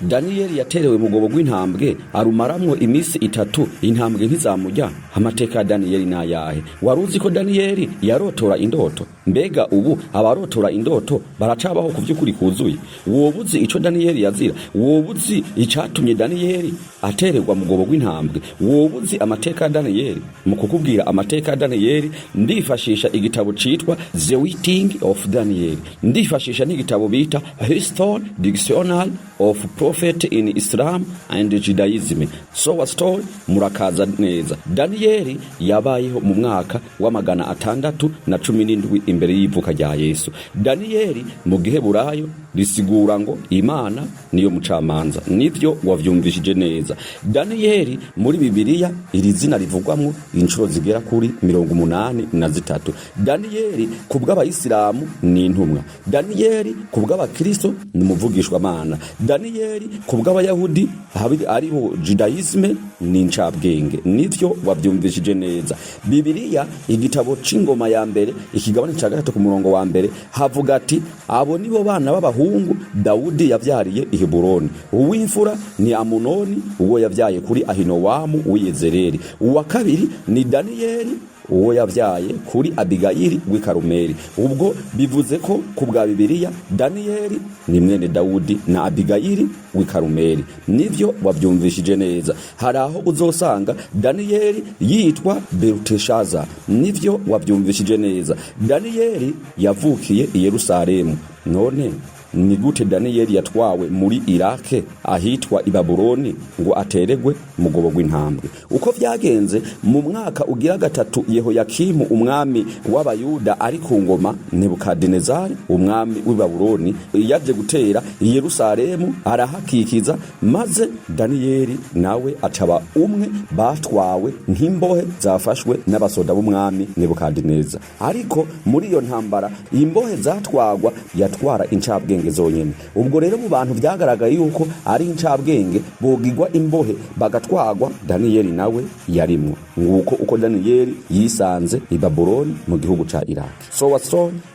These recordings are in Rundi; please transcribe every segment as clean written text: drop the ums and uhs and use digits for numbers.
Daniyeli yaterewe mu gobo gw'intambwe arumaramwo imisi 3 intambwe ntizamurya. Amateka ya Daniyeli nayahe? Waruzi ko Daniyeli yarotora indoto? Mbega ubu abarotora indoto baracabaho kuvyukuri kuzuye? Wobuzi ico Daniyeli yazira? Wobuzi icatumye Daniyeli atererwa mu gobo gw'intambwe? Wobuzi amateka ya Daniyeli? Mu kukubwira amateka ya Daniyeli ndifashisha igitabo citwa The Writing of Daniel. Ndifashisha n'igitabo bita History Dictionary of Prophet in Islam and Judaism. Sowa story murakaza neza. Daniyeli yabayeho mu mwaka wa 617 imbere y'ivuka rya Yesu. Daniyeli mu Giheburayo risigura ngo Imana niyo mucamanza. Nivyo wavyumvishije neza. Daniyeli muri Bibiliya iri zina rivugwamwo inshuro zigera kuri 83. Daniyeli kubw'abayisilamu ni intumwa. Daniyeli kubw'abakristo ni muvugishwa Mana. Daniyeli kubw'abayahudi aribo Judaisme ni ncabwenge. Nivyo wavyumvishije neza. Bibiliya igitabo c'ingoma ya mbere ikigabane ca 3 ku murongo wa mbere havuga ati abo nibo bana b'abahungu Dawudi yavyariye i Heburoni. Uw'imfura ni Amunoni uwo yavyaye kuri Ahinowamu w'Yezereli. Uwa kabiri ni Daniyeli uwo yavyaye kuri Abigayili w'i Karumeli. Ubwo bivuze ko kubwa Bibiliya Daniyeli ni mwene Dawudi na Abigayili w'i Karumeli. Nivyo wavyumvishije neza. Haraho uzosanga Daniyeli yitwa Beluteshaza. Nivyo wavyumvishije neza. Daniyeli yavukiye i Yerusalemu. None ni gute Daniyeli yatwawe muri Irake ahitwa i Babuloni ngo ateregwe mu gobo gw'intambwe? Uko vyagenze mu mwaka ugira 3 Yehoyakimu umwami w'Abayuda ari ku ngoma Nebukadinezari umwami w'i Babuloni yaje gutera i Yerusalemu arahakikiza, maze Daniyeli nawe ataba umwe batwawe nk'imbohe zafashwe n'abasoda b'umwami Nebukadineza. Ariko muri iyo ntambara imbohe zatwagwa yatwara incabwenge zonyene. Ubwo rero mu bantu vyagaragaye yuko ari incabwenge bogigwa imbohe bagatwagwa, Daniyeli nawe yarimwo. Nguko uko Daniyeli yisanze i Babuloni mu gihugu ca Iraki. Sowa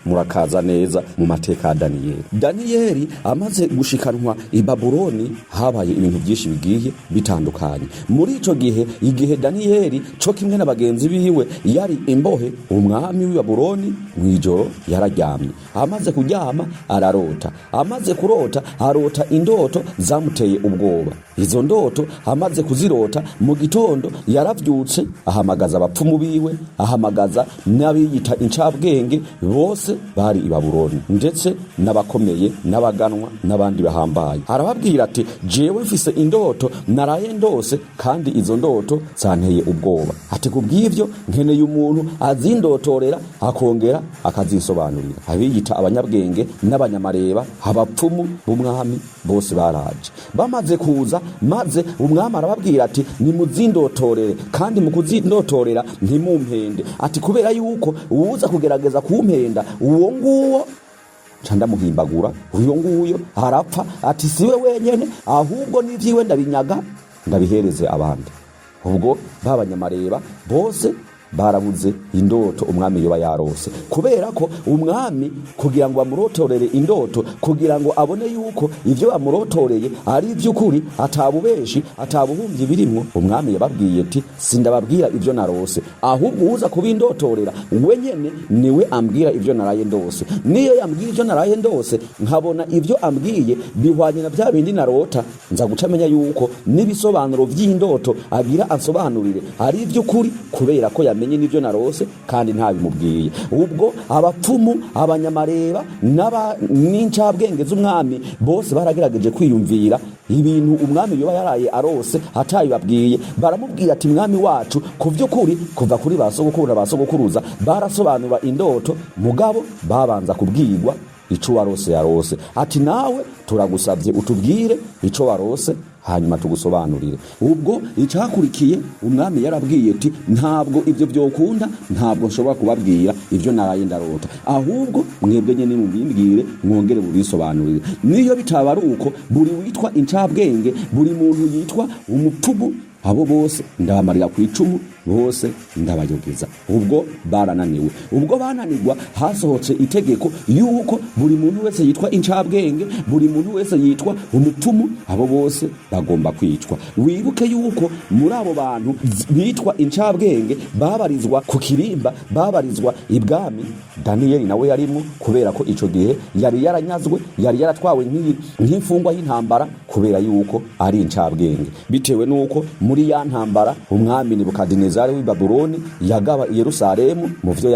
murakaza neza mu mateka ya Daniyeli. Daniyeli amaze gushikanwa i Babuloni habaye ibintu byinshi bigiye bitandukanye. Muri ico gihe igihe Daniyeli co kimwe n'abagenzi biwe yari imbohe, umwami w'i Babuloni mwijoro yararyamye. Amaze kuryama ararota. Amaze kurota arota indoto zamuteye ubwoba. Izo ndoto amaze kuzirota mu gitondo yaravyutse ahamagaza abapfumu biwe, ahamagaza n'abiyita incabwenge bose bari i Babuloni, ndetse n'abakomeye n'abaganwa n'abandi bahambaye. Arababwira ati jewe mfise indoto naraye ndose kandi izo ndoto zanteye ubwoba. Ati kubw'ivyo nkeneye umuntu azindotorera akongera akazinsobanurira. Abiyita abanyabwenge n'abanyamareba abapfumu b'umwami bose baraje. Bamaze kuza maze umwami arababwira ati nimuzindotorere kandi mu kuzindotorera ntimumpende. Ati kubera yuko uwuza kugerageza kumpenda uwo nguwo canda muhimbagura, uyo nguyo harapfa. Ati siwe wenyene ahubwo n'ivyiwe ndabinyaga ndabihereze abandi. Ubwo babanyamareba bose barabuze indoto umwami yoba yarose, kubera ko umwami kugira ngo amurotorere indoto, kugira ngo abone yuko ivyo bamurotoreye ari ivy'ukuri atabubeshi atabuhumvye birimwo, umwami yababwiye ati sindababwira ivyo narose, ahubwo uza kubindotorera wenyene niwe ambwira ivyo naraye ndose. Niyo yambwira ivyo naraye ndose nkabona ivyo ambwiye bihwanye na bya bindi narota, nza gucamenya yuko nibisobanuro vy'indoto agira ansobanurire ari ivy'ukuri, kubera ko yamenye nivyo narose kandi ntabimubwiye. Ubwo abapfumu abanyamareba n'incabwenge z'umwami bose baragerageje kwiyumvira ibintu umwami yoba yaraye arose atayibabwiye. Baramubwira ati mwami wacu kuvy'ukuri kuva kuri basogokuru basogokuruza barasobanura indoto, mugabo babanza kubwirwa ico warose yarose. Ati nawe turagusavye utubwire ico warose hanyuma tugusobanurire. Ubwo icakurikiye umwami yarabwiye ati ntabwo ivyo vyokunda, ntabwo nshobora kubabwira ivyo naraye ndarota, ahubwo mwebwe nyene mubimbwire mwongere burisobanurire. Niyo bitaba ari uko buri witwa incabwenge, buri muntu yitwa umupfumu, abo bose ndabamarira ku icumu bose ndabayogeza. Ubwo barananiwe, ubwo bananirwa hasohotse itegeko yuko buri muntu wese yitwa incabwenge, buri muntu wese yitwa umutumu, abo bose bagomba kwicwa. Wibuke yuko muri abo bantu bitwa incabwenge babarizwa ku kirimba, babarizwa ibwami, Daniyeli nawe yarimo, kubera ko ico gihe yari yaranyazwe, yari yaratwawe nk'imfungwa y'intambara, kubera yuko ari incabwenge. Bitewe nuko muri ya ntambara umwami Nebukadinezari w'i Babuloni yagaba Yerusalemu, mu vyo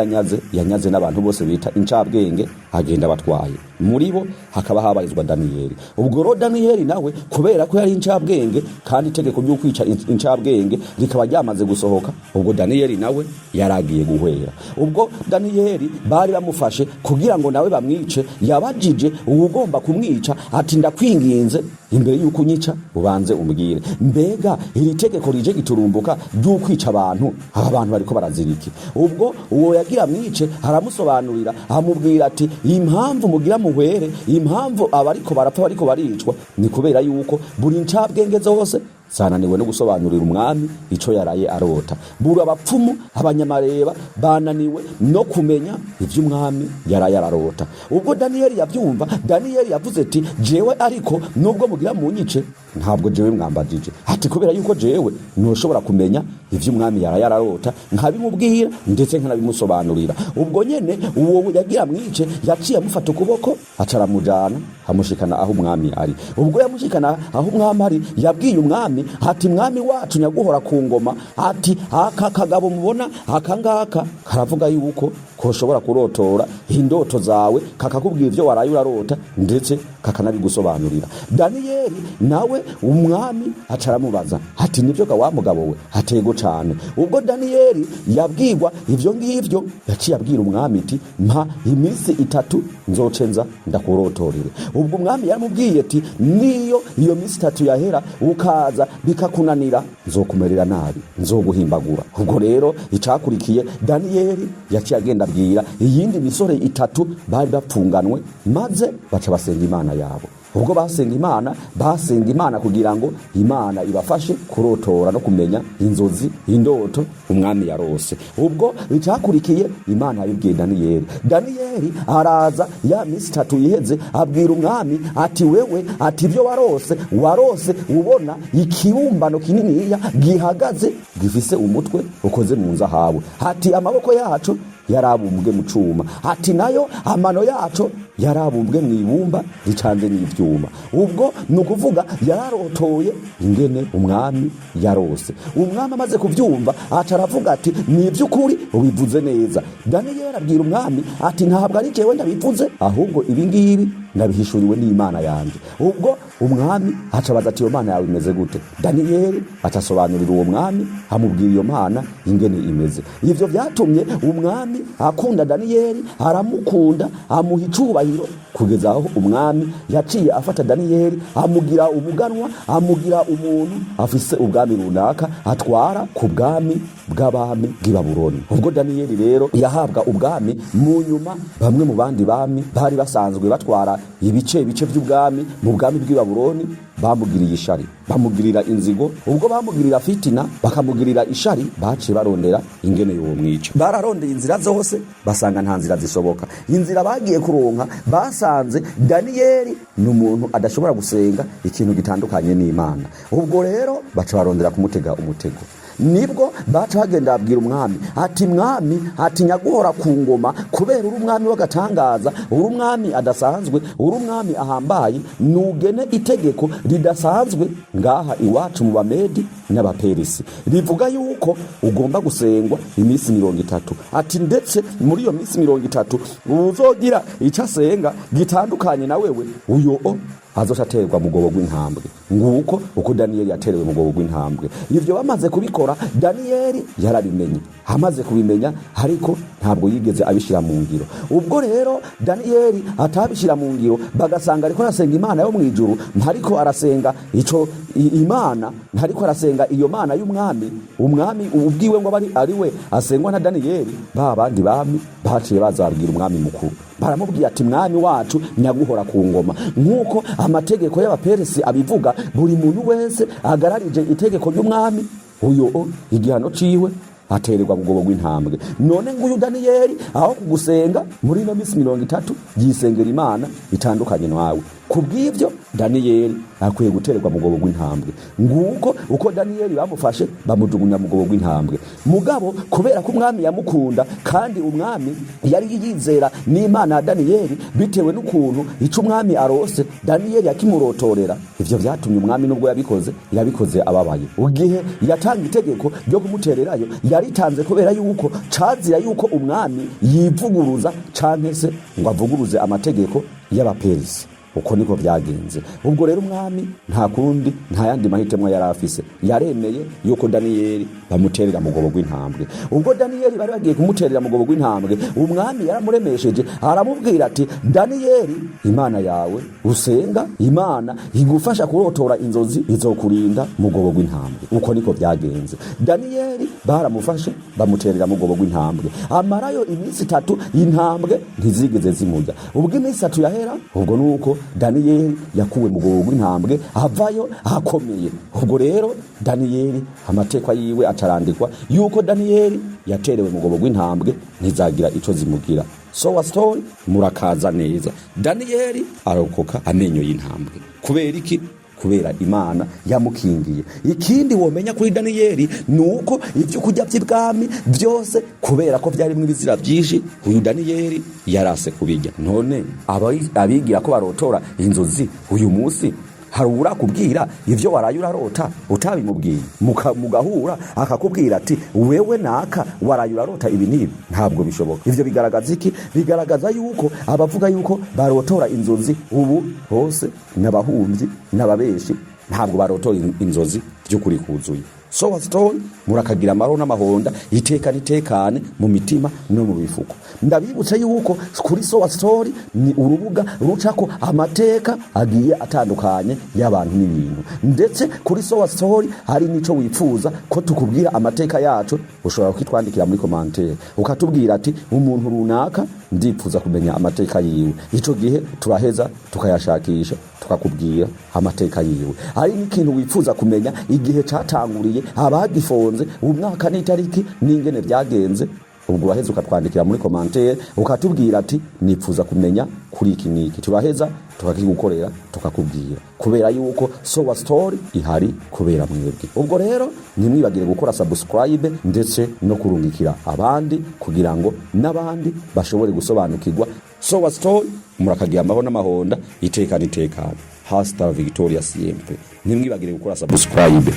yanyaze n'abantu bose bita incabwenge, agenda batwaye. Muri bo hakaba habarizwa Daniyeli. Ubwo ro Daniyeli nawe kubera ko yari incabwenge kandi itegeko ryo kwica incabwenge rikaba ryamaze gusohoka, ubwo Daniyeli nawe yaragiye guhwera. Ubwo Daniyeli bari bamufashe kugira ngo nawe bamwice, yabajije ugomba kumwica ati ndakwinginze imbere yuko unyica ubanze umbwire, mbega iri tegeko rije giturumbuka ryo kwica abantu, aba bantu bariko baraziriki? Ubwo uwo yagira mwice aramusobanurira, amubwira ati impamvu mugira muhwere, impamvu abariko barapfa bariko baricwa ni kubera yuko buri ncabwenge zose zananiwe no gusobanurira umwami ico yaraye arota. Buri abapfumu, abanyamareba bananiwe no kumenya ivyo umwami yaraye ararota. Ubwo Daniyeli yavyumva, Daniyeli yavuze ati jewe ariko nubwo mugira munyice ntabwo jewe mwambajije, ati kubera yuko jewe noshobora kumenya ivyo umwami yaraye ararota nkabimubwira ndetse nkanabimusobanurira. Ubwo nyene uwo yagira mwice yaciye amufata ukuboko acaramujana amushikana aho umwami ari. Ubwo yamushikana aho umwami ari, yabwiye umwami ati mwami wacu nyaguhora ku ngoma, ati aka kagabo mubona aka ngaka karavuga yuko koshobora kurotora indoto zawe, kakakubwira ivyo waraye urarota ndetse kakanabigusobanurira. Daniyeli nawe umwami acaramubaza ati nivyo ga wa mugabo we? Atego cane. Ubwo Daniyeli yabwirwa ivyo ngivyo, yaciye abwira umwami ati mpa imisi 3 nzocenza ndakurotorere. Ubwo umwami yaramubwiye ati niyo iyo misi 3 yahera ukaza bikakunanira nzokumerera nabi, nzoguhimbagura. Ubwo rero icakurikiye Daniyeli yaciye agenda abwira iyindi misore 3 bari bapfunganwe, maze baca basenga Imana yabo. Ubwo basenga Imana kugira ngo Imana ibafashe kurotora no kumenya inzozi, indoto umwami yarose. Ubwo icakurikiye Imana yabibwiye Daniyeli. Daniyeli araza ya misi 3 yiheze, abwira umwami ati wewe, ati ivyo warose ubona ikibumbano kininiya gihagaze gifise umutwe ukoze mu nzahabu, ati amaboko yacu yarabumbwe mu cuma, ati nayo amano yacu yarabumbwe mu ibumba ricanze n'ivyuma. Ubwo nukuvuga yararotoye ingene umwami yarose. Umwami amaze kuvyumva acaravuga ati ni vy'ukuri ubivuze neza. Daniyeli abwira umwami ati ntabwo ari jewe ndabivuze, ahubwo ibi ngibi nabihishuriwe n'Imana yanje. Ubwo umwami acabaza ati iyo Mana yawe imeze gute? Daniyeli atasobanurira uwo mwami, amubwira iyo Mana ingene imeze. Ivyo vyatumye umwami akunda Daniyeli, aramukunda, amuha icubahiro, kugeza aho umwami yaciye afata Daniyeli amugira umuganwa, amugira umuntu afise ubwami runaka atwara ku bwami bw'abami bw'i Babuloni. Ubwo Daniyeli rero yahabwa ubwami, mu nyuma bamwe mu bandi bami bari basanzwe batwara ibice by'ubwami mu bwami bw'i Babuloni bamugiriye ishari, bamugirira inzigo. Ubwo bamugirira fitina bakamugirira ishari, baciye barondera ingene yo mwica. Bararondeye inzira zose basanga nta nzira zisoboka. Inzira bagiye kuronka basanze Daniyeli n'umuntu adashobora gusenga ikintu gitandukanye n'Imana. Ubwo rero baca barondera kumutega umutego. Nibwo baca bagenda abwira umwami ati mwami, ati nyaguhora ku ngoma, kubera uri umwami w'agatangaza, uri umwami adasanzwe, uri umwami ahambaye, nugene itegeko ridasanzwe ngaha iwacu mu Bamedi n'Abaperisi, rivuga yuko ugomba gusengwa imisi 30. Ati ndetse muri iyo misi 30 uzogira icyo asenga gitandukanye na wewe, uyo azoshaterwa mu gobo gw'intambwe. Nguko uko Daniyeli yaterewe mu gobo gw'intambwe. Ivyo bamaze kubikora Daniyeli yarabimenye, hamaze kubimenya ariko ntabwo yigeze abishira mu ngiro. Ubwo rero Daniyeli atabishira mu ngiro, bagasanga ariko arasenga Imana yo mwijuru, ntariko arasenga ico Imana, ntariko arasenga iyo Mana y'umwami. Umwami ubwiwe ngo ari we asengwa na Daniyeli. Babandi bami baciye bazabwira umwami mukuru, baramubwiye ati mwami wacu nyaguhora ku ngoma, nkuko amategeko y'Abaperisi abivuga, buri muntu wese agararije itegeko ry'umwami, uyo igihano ciwe atererwa mu bwobo bw'intambwe. None nguyu Daniyeli aho kugusenga muri no misi 30 yisengera Imana itandukanye nawe. Kubw'ivyo Daniyeli akwiye gutererwa mu bwobo bw'intambwe. Nguko uko Daniyeli bamufashe bamujugunya mu bwobo bw'intambwe. Mugabo kubera ko umwami yamukunda kandi umwami yari yizera n'Imana ya Daniyeli bitewe n'ukuntu ico umwami arose Daniyeli yakimurotorera, ivyo vyatumye umwami nubwo yabikoze ababaye. Ugihe yatanga itegeko ryo kumutererayo yaritanze kubera yuko cazira yuko umwami yivuguruza canke se ngo avuguruze amategeko y'abaperisi. Uko niko vyagenze. Ubwo rero umwami nta kundi nta yandi mahitemwa yarafise, yaremeye yuko Daniyeli bamuterera mu bwobo bw'intambwe. Ubwo Daniyeli bari bagiye kumuterera mu bwobo bw'intambwe, umwami yaramuremesheje aramubwira ati Daniyeli, Imana yawe usenga, Imana igufasha kurotora inzozi izokurinda mu bwobo bw'intambwe. Uko niko vyagenze. Daniyeli baramufashe bamuterera mu bwobo bw'intambwe. Amarayo iminsi 3 intambwe ntizigeze zimurya. Ubwo iminsi 3 yahera, ubwo nuko Daniyeli yakuwe mu bwobo bw'intambwe avayo akomeye. Ubwo rero Daniyeli amateka yiwe acarandikwa yuko Daniyeli yaterewe mu bwobo bw'intambwe ntizagira ico zimugira. Sowa story murakaza neza. Daniyeli arokoka amenyo y'intambwe. Kubera iki? Kubera Imana yamukingiye. Ikindi womenya kuri Daniyeli nuko ivyo kurya by'ibwami byose kubera ko byari mw'ibizira byinshi, uyu Daniyeli yarase kubijya. None abigira ko barotora inzozi uyu munsi harura kubwira ivyo waraye urarota utabimubwiye, mugahura akakubwira ati wewe naka waraye urarota ibi nibi. Ntabwo bishoboka. Ivyo bigaragaza iki? Bigaragaza yuko abavuga yuko barotora inzozi ubu hose n'abahumvyi n'ababeshi ntabwo barotora inzozi by'ukuri kuzuye. Sowa story murakagira amaro n'amahonda itekane mu mitima no mu bifuko. Ndabibutse yuko kuri Sowa story ni urubuga rucako amateka agiye atandukanye y'abantu n'ibintu. Ndetse kuri Sowa story hari nico wifuza ko tukubwira amateka yacu, ushobora kwitwandikira muri commentaire ukatubwira ati umuntu runaka ndifuza kumenya amateka yiwe. Ico gihe turaheza tukayashakisha tukakubwira amateka yiwe. Hari n'ikintu wifuza kumenya igihe catanguriye abagifonze umwaka n'itariki n'ingene byagenze, ubwo waheza ukatwandikira muri commentaire ukatubwira ati nifuza kumenya kuri iki niki. Turaheza tukakigukorera tukakubwira, kubera yuko Sowa story ihari kubera mwebwe. Ubwo rero nimwibagire gukora subscribe ndetse no kurungikira abandi kugira ngo n'abandi bashobore gusobanukirwa Sowa story. Murakagira amahoro n'amahonda itekane. Hasta Victoria siempre. Nimwibagire gukora subscribe.